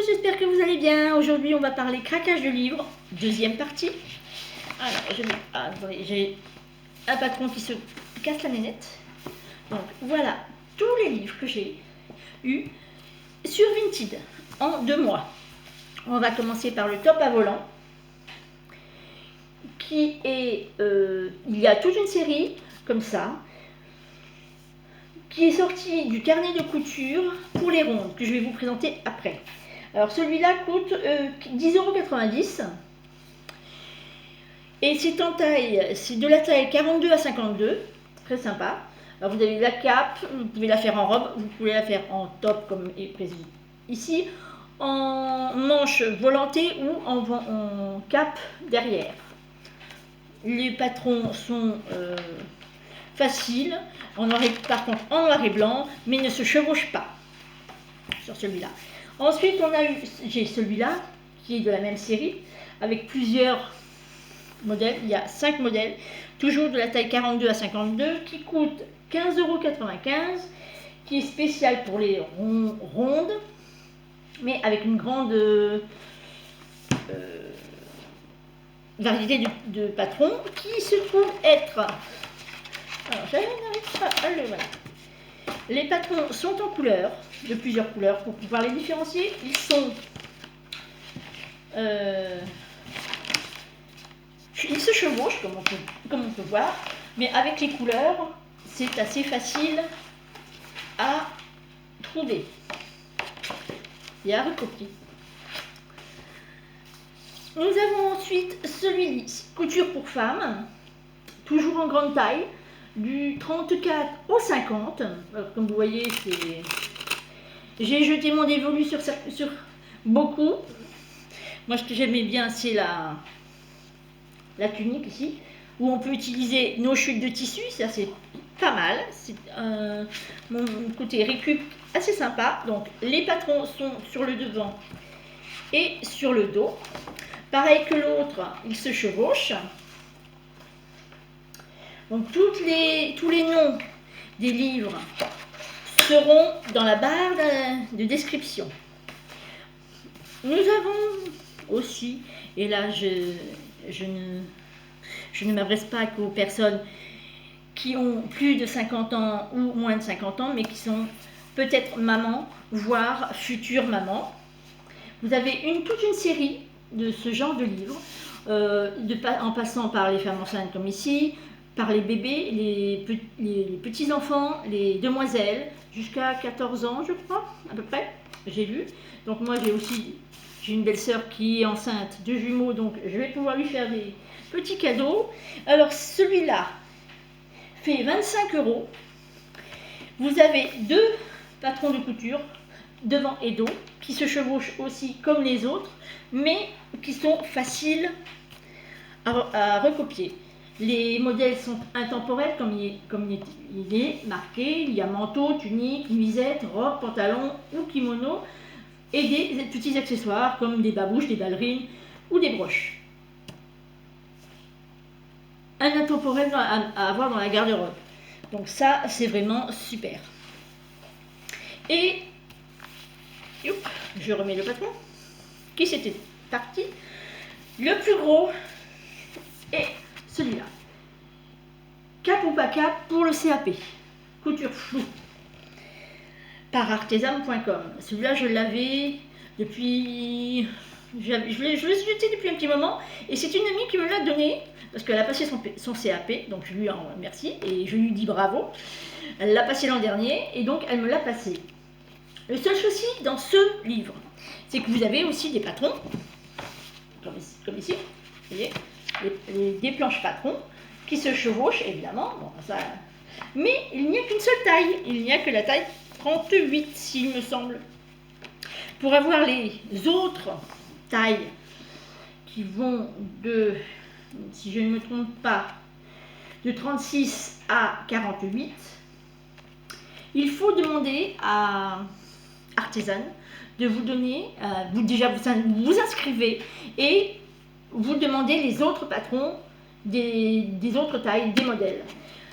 j'espère que vous allez bien. Aujourd'hui, on va parler craquage de livres, deuxième partie. Alors, j'ai un patron qui se casse la nénette. Donc, voilà tous les livres que j'ai eus sur Vinted en 2 mois. On va commencer par le top à volant, qui est... il y a toute une série comme ça, qui est sorti du carnet de couture pour les rondes, que je vais vous présenter après. Alors celui-là coûte 10,90 €. Et c'est en taille, c'est de la taille 42 à 52, très sympa. Alors vous avez la cape, vous pouvez la faire en robe, vous pouvez la faire en top comme est prévu ici, en manche volantée ou en cape derrière. Les patrons sont faciles, par contre en noir et blanc, mais ne se chevauchent pas sur celui-là. Ensuite, j'ai celui-là, qui est de la même série, avec plusieurs modèles. Il y a 5 modèles, toujours de la taille 42 à 52, qui coûte 15,95 €, qui est spécial pour les rondes, mais avec une grande variété de patrons, qui se trouve être... Alors, je n'arrive pas à le... Voilà. Les patrons sont en couleurs, de plusieurs couleurs, pour pouvoir les différencier. Ils sont... ils se chevauchent, comme on peut voir, mais avec les couleurs, c'est assez facile à trouver et à recopier. Nous avons ensuite celui-ci, couture pour femmes, toujours en grande taille, du 34 au 50. Alors, comme vous voyez, j'ai jeté mon dévolu sur beaucoup. Moi, ce que j'aimais bien, c'est la tunique ici, où on peut utiliser nos chutes de tissu. Ça, c'est pas mal. C'est mon côté récup assez sympa. Donc, les patrons sont sur le devant et sur le dos. Pareil que l'autre, ils se chevauchent. Donc tous les noms des livres seront dans la barre de description. Nous avons aussi, et là je ne m'adresse pas qu'aux personnes qui ont plus de 50 ans ou moins de 50 ans, mais qui sont peut-être mamans, voire futures mamans. Vous avez toute une série de ce genre de livres, en passant par les femmes enceintes comme ici, par les bébés, les petits-enfants, les demoiselles, jusqu'à 14 ans, je crois, à peu près, j'ai lu. Donc moi, j'ai une belle-sœur qui est enceinte de jumeaux, donc je vais pouvoir lui faire des petits cadeaux. Alors, celui-là fait 25 €. Vous avez 2 patrons de couture, devant et dos, qui se chevauchent aussi comme les autres, mais qui sont faciles à recopier. Les modèles sont intemporels, comme il est marqué. Il y a manteau, tunique, nuisette, robe, pantalon ou kimono, et des petits accessoires comme des babouches, des ballerines ou des broches. Un intemporel à avoir dans la garde-robe. Donc ça, c'est vraiment super. Et je remets le patron qui s'était parti. Le plus gros est celui-là. Cap ou pas cap pour le CAP. Couture floue. Par artisan.com. Celui-là, je l'avais depuis... Je l'ai jeté depuis un petit moment. Et c'est une amie qui me l'a donné. Parce qu'elle a passé son CAP. Donc je lui en remercie. Et je lui dis bravo. Elle l'a passé l'an dernier. Et donc elle me l'a passé. Le seul souci dans ce livre, c'est que vous avez aussi des patrons. Comme ici. Vous voyez, des planches patrons qui se chevauchent, évidemment. Bon, ça... Mais il n'y a qu'une seule taille. Il n'y a que la taille 38, s'il me semble. Pour avoir les autres tailles qui vont de, si je ne me trompe pas, de 36 à 48, il faut demander à Artisan de vous donner, déjà vous inscrivez et vous demandez les autres patrons des autres tailles, des modèles.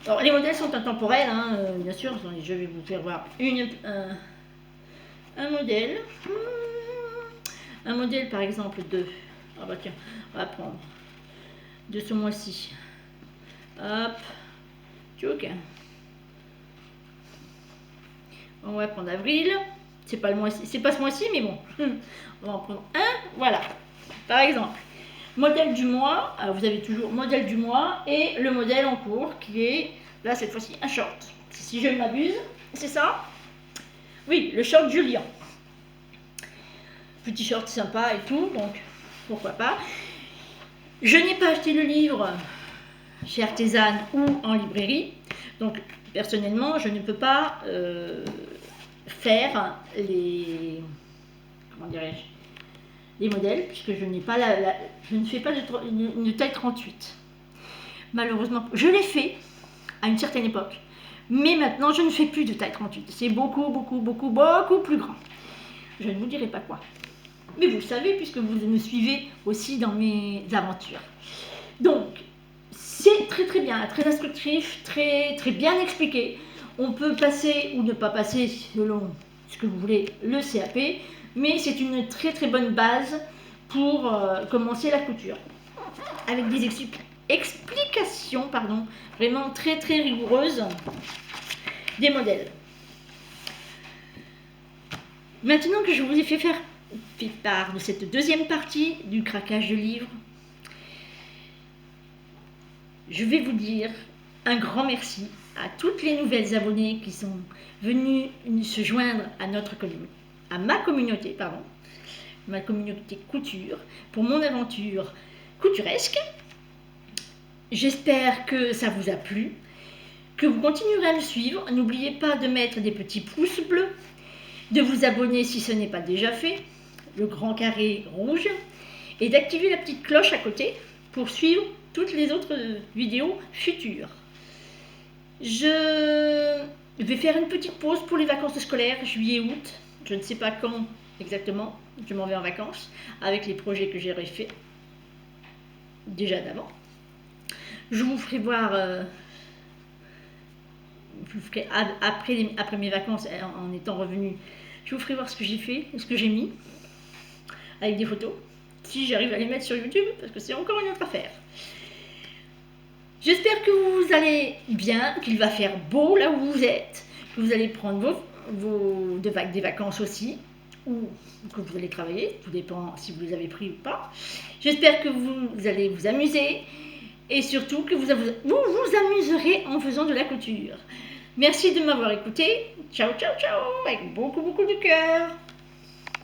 Alors les modèles sont intemporels, hein, bien sûr. Je vais vous faire voir un modèle. un modèle par exemple de... Ah bah tiens, on va prendre de ce mois-ci. Hop, tchouk. On va prendre avril. C'est pas le mois-ci, c'est pas ce mois-ci, mais bon. On va en prendre un, voilà. Par exemple, modèle du mois. Alors vous avez toujours modèle du mois et le modèle en cours qui est, là cette fois-ci, un short. Si je ne m'abuse, c'est ça? Oui, le short Julien. Petit short sympa et tout, donc pourquoi pas. Je n'ai pas acheté le livre chez Artisan ou en librairie, donc personnellement je ne peux pas faire les, comment dirais-je, les modèles, puisque je n'ai pas je ne fais pas une taille 38. Malheureusement, je l'ai fait à une certaine époque, mais maintenant je ne fais plus de taille 38. C'est beaucoup plus grand. Je ne vous dirai pas quoi. Mais vous le savez, puisque vous me suivez aussi dans mes aventures. Donc, c'est très bien, très instructif, très bien expliqué. On peut passer ou ne pas passer selon ce que vous voulez le CAP, mais c'est une très bonne base pour commencer la couture. Avec des explications, pardon, vraiment très rigoureuses des modèles. Maintenant que je vous ai fait part de cette deuxième partie du craquage de livres, je vais vous dire un grand merci à toutes les nouvelles abonnées qui sont venues se joindre à ma communauté couture, pour mon aventure couturesque. J'espère que ça vous a plu, que vous continuerez à me suivre. N'oubliez pas de mettre des petits pouces bleus, de vous abonner si ce n'est pas déjà fait, le grand carré rouge, et d'activer la petite cloche à côté pour suivre toutes les autres vidéos futures. Je vais faire une petite pause pour les vacances scolaires, juillet-août. Je ne sais pas quand exactement, je m'en vais en vacances avec les projets que j'ai fait déjà d'avant. Je vous ferai voir, après mes vacances, en étant revenu, je vous ferai voir ce que j'ai fait, ce que j'ai mis, avec des photos, si j'arrive à les mettre sur YouTube, parce que c'est encore une autre affaire. J'espère que vous allez bien, qu'il va faire beau là où vous êtes, que vous allez prendre des vacances aussi, ou que vous allez travailler, tout dépend si vous les avez pris ou pas. J'espère que vous allez vous amuser, et surtout que vous vous amuserez en faisant de la couture. Merci de m'avoir écouté. Ciao, avec beaucoup de cœur.